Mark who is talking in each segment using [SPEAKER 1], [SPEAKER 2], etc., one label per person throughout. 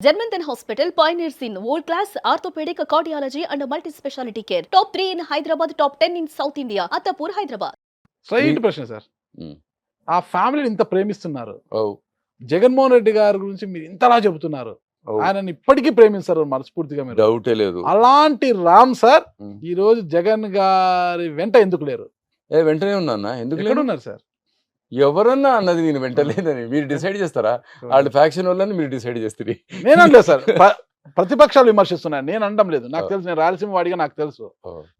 [SPEAKER 1] Germanton Hospital pioneers in world-class orthopedic cardiology and multi-specialty care. Top 3 in Hyderabad, top 10 in South India. Attapur, Hyderabad.
[SPEAKER 2] Straight ప్రశ్న sir.
[SPEAKER 3] హ్మ్.
[SPEAKER 2] ఆ ఫ్యామిలీని ఇంత ప్రేమిస్తున్నారు.
[SPEAKER 3] ఓహ్!
[SPEAKER 2] జగన్మోహన్ రెడ్డి గారి గురించి మీరు ఇంతలా చెబుతున్నారు.
[SPEAKER 3] ఓహ్!
[SPEAKER 2] ఆయనని ఇప్పటికీ ప్రేమిస్తారు మనస్ఫూర్తిగా మీరు.
[SPEAKER 3] డౌటే లేదు.
[SPEAKER 2] అలాంటి రామ్ సార్
[SPEAKER 3] హ్మ్.
[SPEAKER 2] ఈ రోజు జగన్ గారి వెంట ఎందుకు లేరు?
[SPEAKER 3] వెంటనే ఉన్నానా? ఎందుకు లేను?
[SPEAKER 2] ఎక్కడున్నారు సార్?
[SPEAKER 3] ఎవరన్నా అన్నది నేను వెంట లేదని మీరు డిసైడ్ చేస్తారా? వాళ్ళ ఫ్యాక్షన్ వాళ్ళని మీరు డిసైడ్ చేస్తారు.
[SPEAKER 2] నేను అనలేదు సార్. ప్రతిపక్షాలు విమర్శిస్తున్నాను, నేను అనడం లేదు. నాకు తెలుసు, నేను రాయలసీమ వాడిగా నాకు తెలుసు.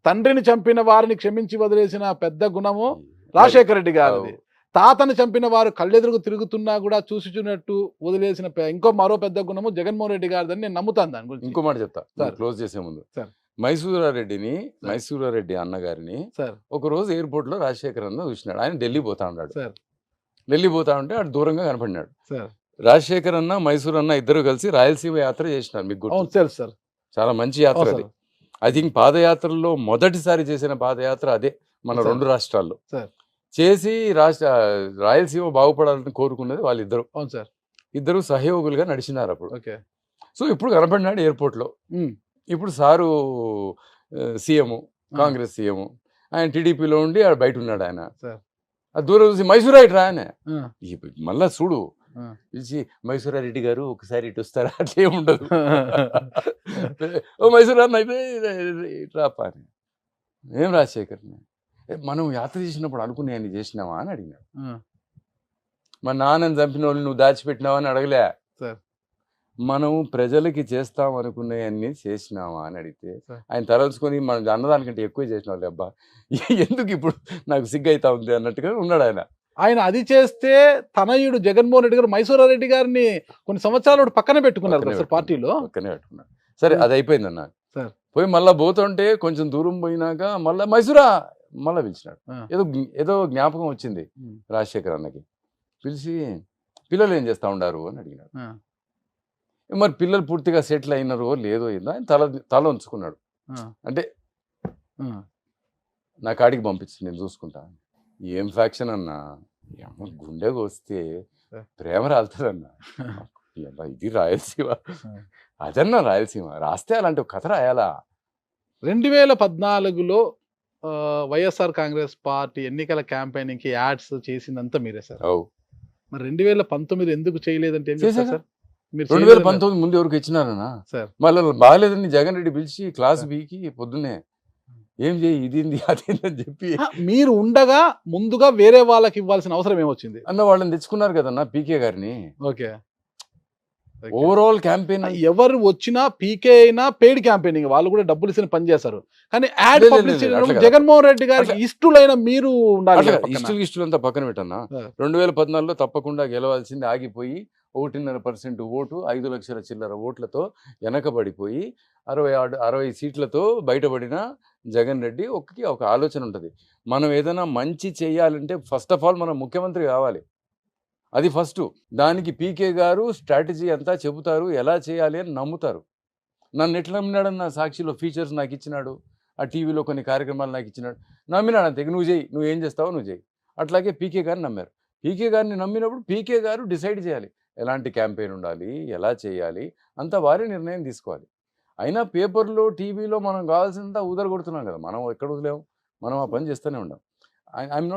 [SPEAKER 2] తండ్రిని చంపిన వారిని క్షమించి వదిలేసిన పెద్ద గుణము రాజశేఖర రెడ్డి గారిది. తాతను చంపిన వారు కళ్ళెదురుగు తిరుగుతున్నా కూడా చూసినట్టు వదిలేసిన మరో పెద్ద గుణము జగన్మోహన్ రెడ్డి గారిదని నేను నమ్ముతాను. దాని గురించి
[SPEAKER 3] ఇంకో మాట చెప్తా క్లోజ్ చేసే ముందు. మైసూరారెడ్డి అన్నగారిని ఒక రోజు ఎయిర్పోర్ట్ లో రాజశేఖర్ అన్న చూసినాడు. ఆయన ఢిల్లీ పోతా ఉన్నాడు. ఢిల్లీ పోతా ఉంటే అటు దూరంగా కనపడినాడు. రాజశేఖర్ అన్న మైసూర్ అన్న ఇద్దరు కలిసి రాయలసీమ యాత్ర చేసినారు. మీకు తెలుసు సార్, చాలా మంచి యాత్ర అది. ఐ థింక్ పాదయాత్రలో మొదటిసారి చేసిన పాదయాత్ర అదే మన రెండు రాష్ట్రాల్లో చేసి రాయలసీమ బాగుపడాలని కోరుకున్నది వాళ్ళిద్దరు. ఇద్దరు సహయోగులుగా నడిచినారు అప్పుడు. సో ఇప్పుడు కనపడినాడు ఎయిర్పోర్ట్ లో. ఇప్పుడు సారు సీఎం, కాంగ్రెస్ సీఎం, ఆయన టీడీపీలో ఉండి ఆడ బయట ఉన్నాడు. ఆయన దూరం చూసి మైసూరాయిట్రా ఆయన మళ్ళా చూడు పిలిచి మైసూరారెడ్డి గారు ఒకసారి ఇటు వస్తారా? అట్లే ఉండదు. ఓ మైసూరాన్ని అయితే రాపా అని. ఏం రాజశేఖర్ని మనం యాత్ర చేసినప్పుడు అనుకునే అన్ని చేసినావా అని అడిగినాడు. మా నాన్నని చంపిన వాళ్ళు నువ్వు దాచిపెట్టినావా అని అడగలే. మనం ప్రజలకి చేస్తాం అనుకునే అన్ని చేసినావా అని అడిగితే ఆయన తరల్చుకొని మనం అన్నదానికంటే ఎక్కువ చేసిన వాళ్ళు. అబ్బా ఎందుకు ఇప్పుడు నాకు సిగ్గు అవుతా ఉంది అన్నట్టుగా ఉన్నాడు ఆయన.
[SPEAKER 2] ఆయన అది చేస్తే తనయుడు జగన్మోహన్ రెడ్డి గారు మైసూరారెడ్డి గారిని కొన్ని సంవత్సరాలు పక్కన పెట్టుకున్నారు సార్, పార్టీలో పక్కనే
[SPEAKER 3] పెట్టుకున్నారు. సరే అది అయిపోయింది అన్న. పోయి మళ్ళా పోతుంటే కొంచెం దూరం పోయినాక మళ్ళా మైసూరా మళ్ళా పిలిచినాడు. ఏదో జ్ఞాపకం వచ్చింది రాజశేఖర్ అన్నకి. పిలిచి పిల్లలు ఏం చేస్తా ఉండారు అని అడిగినాడు. మరి పిల్లలు పూర్తిగా సెటిల్ అయినారో లేదో ఏందో ఆయన తల ఉంచుకున్నాడు. అంటే నా కాడికి పంపించి నేను చూసుకుంటా. ఏం ఫ్యాక్షన్ అన్నా, గుండెకు వస్తే ప్రేమ రాలుతుందన్నా. ఇది రాయలసీమ, అదన్నా రాయలసీమ రాస్తే అలాంటి ఒక కథ రాయాలా?
[SPEAKER 2] 2014లో వైఎస్ఆర్ కాంగ్రెస్ పార్టీ ఎన్నికల క్యాంపెయినింగ్ కి యాడ్స్ చేసిందంతా మీరే సార్. మరి 2019 ఎందుకు చేయలేదంటే ఏం చేశారు సార్?
[SPEAKER 3] 2019 ముందు ఎవరికి ఇచ్చినారన్నా సార్? మళ్ళీ బాగాలేదని జగన్ రెడ్డి పిలిచి క్లాస్ బీకి పొద్దున్నే ఏం చేయి ఇదింది అదేంది అని చెప్పి
[SPEAKER 2] మీరు ఉండగా ముందుగా వేరే వాళ్ళకి ఇవ్వాల్సిన అవసరం ఏమొచ్చింది
[SPEAKER 3] అన్న? వాళ్ళని తెచ్చుకున్నారు కదన్నా పీకే గారిని.
[SPEAKER 2] ఓకే,
[SPEAKER 3] ఓవరాల్ క్యాంపెయిన్
[SPEAKER 2] ఎవరు వచ్చినా పీకే అయినా పెయిడ్ క్యాంపెయినింగ్, వాళ్ళు కూడా డబ్బులు ఇచ్చిన పని చేస్తారు. కానీ యాడ్ పబ్లిసిటీ జగన్మోహన్ రెడ్డి గారికి ఇష్టలైన మీరు ఉండాలి.
[SPEAKER 3] ఇష్టలు అంతా పక్కన పెట్టన్నా. 2014లో తప్పకుండా గెలవాల్సింది ఆగిపోయి 1.5% ఓటు 5 లక్షల చిల్లర ఓట్లతో వెనకబడిపోయి 60 సీట్లతో బయటపడిన జగన్ రెడ్డి ఒక ఆలోచన ఉంటుంది. మనం ఏదైనా మంచి చేయాలంటే ఫస్ట్ ఆఫ్ ఆల్ మనం ముఖ్యమంత్రి కావాలి. అది ఫస్ట్. దానికి పీకే గారు స్ట్రాటజీ అంతా చెబుతారు, ఎలా చేయాలి అని నమ్ముతారు. నన్ను ఎట్లా నమ్మినాడన్న? సాక్షిలో ఫీచర్స్ నాకు ఇచ్చినాడు, ఆ టీవీలో కొన్ని కార్యక్రమాలు నాకు ఇచ్చినాడు, నమ్మినాడు అంతే. నువ్వు చేయి, నువ్వు ఏం చేస్తావో నువ్వు చేయి. అట్లాగే పీకే గారిని నమ్మారు. పీకే గారిని నమ్మినప్పుడు పీకే గారు డిసైడ్ చేయాలి ఎలాంటి క్యాంపెయిన్ ఉండాలి, ఎలా చేయాలి, అంతా వారే నిర్ణయం తీసుకోవాలి. అయినా పేపర్లో టీవీలో మనం కావాల్సినంత ఉదరగొడుతున్నాం కదా. మనం ఎక్కడ వదిలేము, మనం ఆ పని చేస్తూనే ఉన్నాం. I'm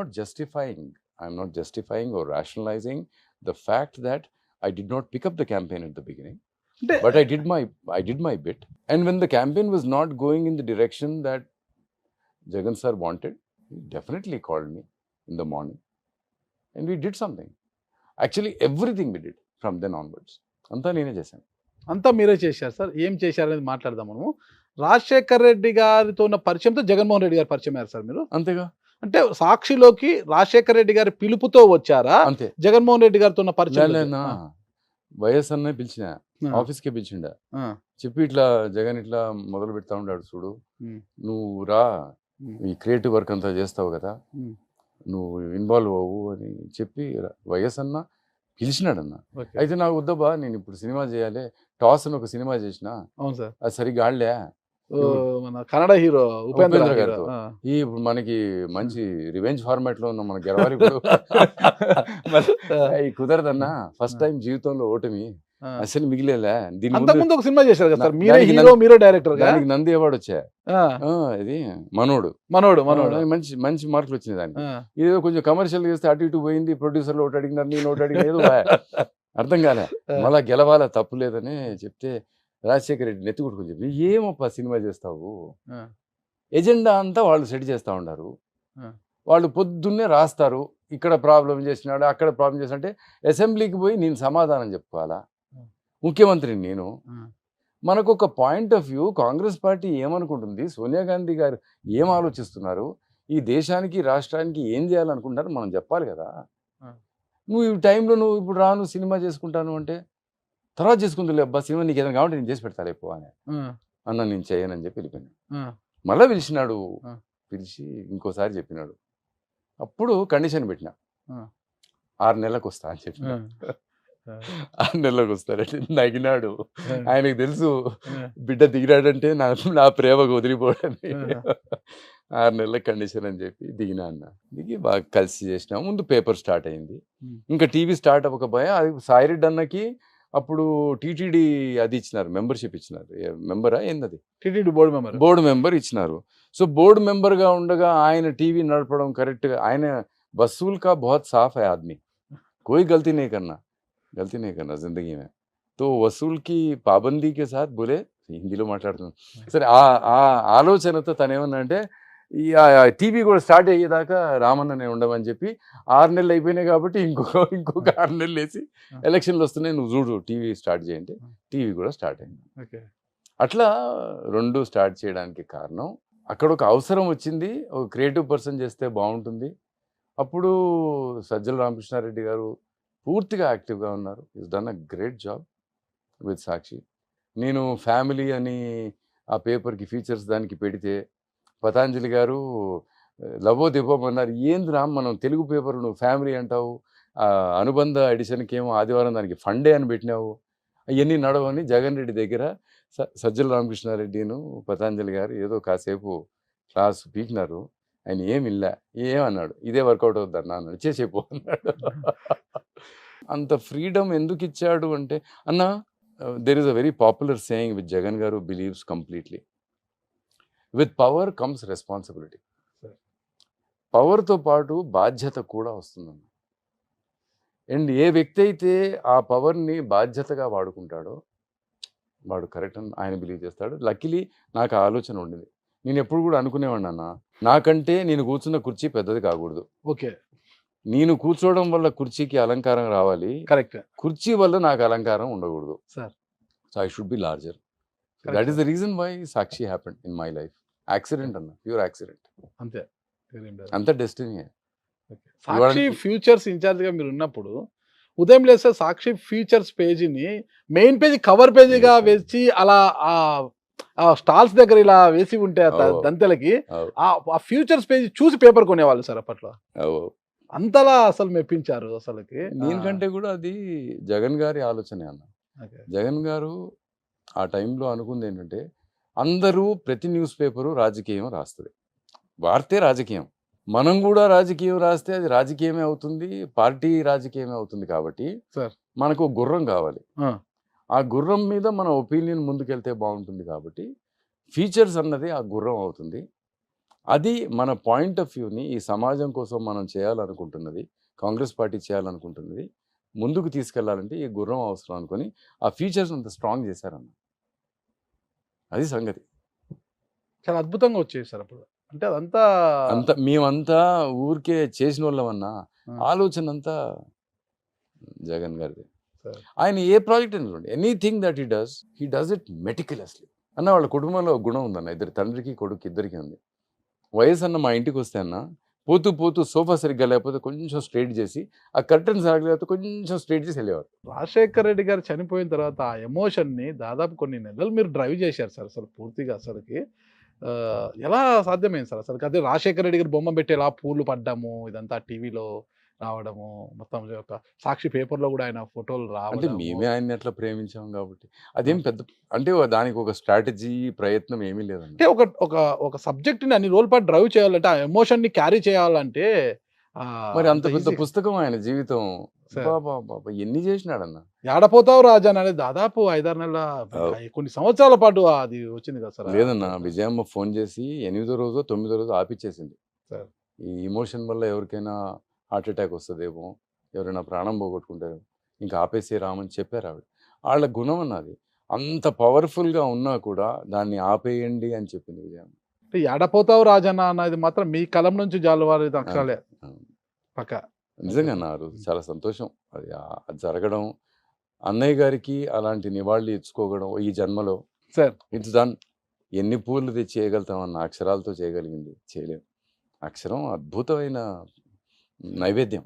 [SPEAKER 3] not justifying or rationalizing the fact that I did not pick up the campaign at the beginning, but I did my bit. And when the campaign was not going in the direction that Jagan sir wanted, he definitely called me in the morning and we did something. Actually everything we did from then onwards. Anta nene chesanu.
[SPEAKER 2] అంతా మీరే చేశారు sir. ఏం చేశారు అనేది మాట్లాడదాం మనము. రాజశేఖర్ రెడ్డి గారితో ఉన్న పరిచయంతో జగన్మోహన్ రెడ్డి గారు పరిచయం అయ్యారు సార్ మీరు?
[SPEAKER 3] అంతేగా.
[SPEAKER 2] అంటే సాక్షిలోకి రాజశేఖర్ రెడ్డి గారి పిలుపుతో వచ్చారా?
[SPEAKER 3] అంతే.
[SPEAKER 2] జగన్మోహన్ రెడ్డి గారితో ఉన్న పరిచయం
[SPEAKER 3] వైఎస్ అన్న పిలిచిన ఆఫీస్కే పిలిచిండ. చెప్పి ఇట్లా జగన్ ఇట్లా మొదలు పెడతా ఉన్నాడు చూడు, నువ్వు రా, ఈ క్రియేటివ్ వర్క్ అంతా చేస్తావు కదా, నువ్వు ఇన్వాల్వ్ అవ్వు అని చెప్పి వైఎస్ అన్న పిలిచినాడన్న. అయితే నాకు వద్దబ్బా, నేను ఇప్పుడు సినిమా చేయాలి, టాస్ అని ఒక సినిమా చేసిన, అది సరిగ్గా ఆడలే.
[SPEAKER 2] మన కన్నడ హీరో ఉపేంద్ర
[SPEAKER 3] గారితో ఇప్పుడు మనకి మంచి రివెంజ్ ఫార్మాట్ లో ఉన్నాం, మనకి గెలవాలి ఇప్పుడు. కుదరదన్నా, ఫస్ట్ టైం జీవితంలో ఓటమి, అసలు మిగిలేలా. దీని ముందు
[SPEAKER 2] అంతకుముందు ఒక సినిమా చేశారు కదా సార్, మీరే
[SPEAKER 3] దానికి
[SPEAKER 2] హీరో మీరే డైరెక్టర్ గా.
[SPEAKER 3] దానికి నంది అవార్డు వచ్చా. ఇది మనోడు
[SPEAKER 2] మనోడు
[SPEAKER 3] మంచి మంచి మార్కులు వచ్చినాయి దానికి.
[SPEAKER 2] ఆ.
[SPEAKER 3] ఇదేదో కొంచెం కమర్షియల్ చేస్తే అటు ఇటు పోయింది, ప్రొడ్యూసర్లు ఒకటి అడిగినారు, నేను ఒకటి అడిగిన, ఏదో అర్థం కాలే. మళ్ళా గెలవాలా, తప్పు లేదని చెప్తే రాజశేఖర రెడ్డి నెత్తి కొట్టుకుని చెప్పి, ఏమప్పా సినిమా చేస్తావు, ఎజెండా అంతా వాళ్ళు సెట్ చేస్తూ ఉన్నారు, వాళ్ళు పొద్దున్నే రాస్తారు, ఇక్కడ ప్రాబ్లం చేసినాడు, అక్కడ ప్రాబ్లం చేసినా అంటే అసెంబ్లీకి పోయి నేను సమాధానం చెప్పుకోవాలా, ముఖ్యమంత్రిని నేను. మనకు ఒక point of view, Congress party ఏమనుకుంటుంది, సోనియా గాంధీ గారు ఏం ఆలోచిస్తున్నారు, ఈ దేశానికి రాష్ట్రానికి ఏం చేయాలనుకుంటున్నారు మనం చెప్పాలి కదా. నువ్వు ఈ టైంలో నువ్వు ఇప్పుడు రాను సినిమా చేసుకుంటాను అంటే, తర్వాత చేసుకుంటుంది అబ్బా సినిమా, నీకు ఏదైనా కావాలంటే నేను చేసి పెడతా లేపో అని అన్న, నేను చేయనని చెప్పి వెళ్ళిపోయాను. మళ్ళీ పిలిచినాడు, పిలిచి ఇంకోసారి చెప్పినాడు. అప్పుడు కండిషన్ పెట్టినా, 6 నెలలకు వస్తా అని చెప్పిన. 6 నెలలకు వస్తారంటే నగినాడు. ఆయనకు తెలుసు బిడ్డ దిగినాడంటే నా ప్రేమకు వదిలిపోవడని. 6 నెలల కండిషన్ అని చెప్పి దిగినా అన్న. దిగి బాగా కలిసి చేసినా. ముందు పేపర్ స్టార్ట్ అయింది, ఇంకా టీవీ స్టార్ట్ అవ్వకపోయా. అది సాయిరెడ్డి అన్నకి అప్పుడు టీటీడీ అది ఇచ్చినారు, మెంబర్షిప్ ఇచ్చినారు. మెంబరా ఏంది,
[SPEAKER 2] టీటీడీ బోర్డు మెంబర్
[SPEAKER 3] ఇచ్చినారు. సో బోర్డు మెంబర్గా ఉండగా ఆయన టీవీ నడపడం కరెక్ట్గా, ఆయన వసూల్ కా బహుత్ సాఫ్ హై ఆద్మీ, కోई गलती नहीं करना जिंदगी में. तो వసూల్ కి పాబందీ కే సాత్ బోలే, హిందీలో మాట్లాడుతున్నాను సరే. ఆ ఆలోచనతో తనేమన్నా అంటే, ఈ టీవీ కూడా స్టార్ట్ అయ్యేదాకా రామన్ననే ఉండమని చెప్పి, 6 నెలలు అయిపోయినాయి కాబట్టి ఇంకొక 6 నెలలు వేసి ఎలక్షన్లు వస్తున్నాయి, నువ్వు చూడు టీవీ స్టార్ట్ చేయండి. టీవీ కూడా స్టార్ట్ అయింది. అట్లా 2 స్టార్ట్ చేయడానికి కారణం, అక్కడ ఒక అవసరం వచ్చింది, ఒక క్రియేటివ్ పర్సన్ చేస్తే బాగుంటుంది. అప్పుడు సజ్జల రామకృష్ణారెడ్డి గారు పూర్తిగా యాక్టివ్గా ఉన్నారు. Is done a great job with Sakshi. నేను ఫ్యామిలీ అని ఆ పేపర్కి ఫీచర్స్ దానికి పెడితే, పతాంజలి గారు లవో దివ్వమన్నారు. ఏంది రామ్, మనం తెలుగు పేపర్ నువ్వు ఫ్యామిలీ అంటావు, అనుబంధ ఎడిషన్కి ఏమో ఆదివారం దానికి ఫండే అని పెట్టినావు, అవన్నీ నడవని జగన్ రెడ్డి దగ్గర సజ్జల రామకృష్ణారెడ్డిను పతాంజలి గారు ఏదో కాసేపు క్లాస్ పీకినారు. ఆయన ఏమన్నాడు, ఇదే వర్కౌట్ అవుద్ది అన్న అన్నాడు, చేసేపో అన్నాడు. అంత ఫ్రీడమ్ ఎందుకు ఇచ్చాడు అంటే, అన్న there is a very popular saying with Jagan garu believes completely, with power comes responsibility. పవర్తో పాటు బాధ్యత కూడా వస్తుందన్న. అండ్ ఏ వ్యక్తి అయితే ఆ పవర్ని బాధ్యతగా వాడుకుంటాడో వాడు కరెక్ట్ అని ఆయన బిలీవ్ చేస్తాడు. లక్కీలీ నాకు ఆ ఆలోచన ఉండింది. నేను ఎప్పుడు కూడా అనుకునేవాడిని అన్న, నాకంటే నేను కూర్చున్న కుర్చీ పెద్దది కాకూడదు.
[SPEAKER 2] ఓకే,
[SPEAKER 3] నేను కూర్చోవడం వల్ల కుర్చీకి అలంకారం రావాలి,
[SPEAKER 2] కరెక్ట్,
[SPEAKER 3] కుర్చీ వల్ల నాకు అలంకారం ఉండకూడదు.
[SPEAKER 2] Sir,
[SPEAKER 3] so I should be larger. That is the reason why Sakshi happened in my life. Accident అన్న, ప్యూర్ యాక్సిడెంట్, అంత డెస్టినీ.
[SPEAKER 2] సాక్షి ఫ్యూచర్స్ ఇన్ఛార్జ్ గా మీరు ఉన్నప్పుడు ఉదయం లేస్తే సాక్షి ఫ్యూచర్స్ పేజీని మెయిన్ పేజీ కవర్ పేజీగా వేసి అలా ఆ స్టాల్స్ దగ్గర ఇలా వేసి ఉంటే దంతెలకి ఆ ఫ్యూచర్స్ పేజీ చూసి పేపర్ కొనేవాళ్ళు సార్ అప్పట్లో. అంతలా అసలు మెప్పించారు అసలుకి.
[SPEAKER 3] దీనికంటే కూడా అది జగన్ గారి ఆలోచనే అన్న. జగన్ గారు ఆ టైంలో అనుకుంది ఏంటంటే, అందరూ ప్రతి న్యూస్ పేపరు రాజకీయం రాస్తుంది, వార్తే రాజకీయం, మనం కూడా రాజకీయం రాస్తే అది రాజకీయమే అవుతుంది, పార్టీ రాజకీయమే అవుతుంది. కాబట్టి మనకు గుర్రం కావాలి, ఆ గుర్రం మీద మన ఒపీనియన్ ముందుకెళ్తే బాగుంటుంది. కాబట్టి ఫీచర్స్ అన్నది ఆ గుర్రం అవుతుంది. అది మన పాయింట్ ఆఫ్ వ్యూని ఈ సమాజం కోసం మనం చేయాలనుకుంటున్నది, కాంగ్రెస్ పార్టీ చేయాలనుకుంటున్నది ముందుకు తీసుకెళ్లాలంటే ఈ గుర్రం అవసరం అనుకొని ఆ ఫీచర్స్ అంత స్ట్రాంగ్ చేశారన్న. అది సంగతి.
[SPEAKER 2] చాలా అద్భుతంగా వచ్చేది సార్ అప్పుడు. అంటే
[SPEAKER 3] అంతా మేమంతా ఊరికే చేసిన వాళ్ళమన్నా, ఆలోచన అంతా జగన్ గారిది. ఆయన ఏ ప్రాజెక్ట్ అనుకోండి, anything that he does it meticulously. అన్న వాళ్ళ కుటుంబంలో గుణం ఉందన్న, ఇద్దరు తండ్రికి కొడుకు ఇద్దరికి ఉంది. వయసు అన్న మా ఇంటికి వస్తే అన్న పోతూ సోఫా సరిగ్గా లేకపోతే కొంచెం స్ట్రైట్ చేసి, ఆ కర్టన్స్ ఆగలేకపోతే కొంచెం స్ట్రైట్ చేసి వెళ్ళేవారు.
[SPEAKER 2] రాజశేఖర రెడ్డి గారు చనిపోయిన తర్వాత ఆ ఎమోషన్ని దాదాపు కొన్ని నెలలు మీరు డ్రైవ్ చేశారు సార్ అసలు పూర్తిగా. అసలుకి ఎలా సాధ్యమైంది సార్ అసలు? అదే రాజశేఖర రెడ్డి గారు బొమ్మ పెట్టి ఎలా పూలు పడ్డాము, ఇదంతా టీవీలో రావడము, మొత్తం ఒక సాక్షి పేపర్లో కూడా ఆయన ఫోటోలు
[SPEAKER 3] అంటే
[SPEAKER 2] రావడం.
[SPEAKER 3] మేమే ఆయన్ని అట్లా ప్రేమించాం కాబట్టి అదేం పెద్ద, అంటే దానికి ఒక స్ట్రాటజీ ప్రయత్నం ఏమీ లేదండి.
[SPEAKER 2] అంటే ఒక సబ్జెక్ట్ని అన్ని రోజుల పాటు డ్రైవ్ చేయాలంటే, ఆ ఎమోషన్ని క్యారీ చేయాలంటే
[SPEAKER 3] మరి అంత పెద్ద
[SPEAKER 2] easy.
[SPEAKER 3] పుస్తకం ఆయన జీవితం.
[SPEAKER 2] సార్.
[SPEAKER 3] బాబా ఎన్ని చేసినాడన్న.
[SPEAKER 2] ఏడపోతావు రాజా అనేది దాదాపు 5-6 నెలల కొన్ని సంవత్సరాల పాటు అది వచ్చింది కదా సార్.
[SPEAKER 3] లేదన్న, విజయమ్మ ఫోన్ చేసి 8వ రోజో 9వ రోజో ఆపిచ్చేసింది.
[SPEAKER 2] సార్.
[SPEAKER 3] ఈ ఇమోషన్ వల్ల ఎవరికైనా హార్ట్ అటాక్ వస్తుందేమో, ఎవరైనా ప్రాణం పోగొట్టుకుంటారు, ఇంకా ఆపేసే రామని చెప్పారు ఆవిడ. వాళ్ళ గుణం అన్నది అంత పవర్ఫుల్గా ఉన్నా కూడా దాన్ని ఆపేయండి అని చెప్పింది విజయమ్మ.
[SPEAKER 2] అంటే ఏడపోతావు రాజన్న అన్నది మాత్రం మీ కలం నుంచి జాలువారి అక్షరాలే పక్క.
[SPEAKER 3] నిజంగా నా రోజు చాలా సంతోషం అది అది జరగడం. అన్నయ్య గారికి అలాంటి నివాళి ఇచ్చుకోవడం ఈ జన్మలో.
[SPEAKER 2] సార్.
[SPEAKER 3] It's done. ఎన్ని పూలు తెచ్చి చేయగలుగుతామన్న, అక్షరాలతో చేయగలిగింది చేయలేము. అక్షరం అద్భుతమైన నైవేద్యం.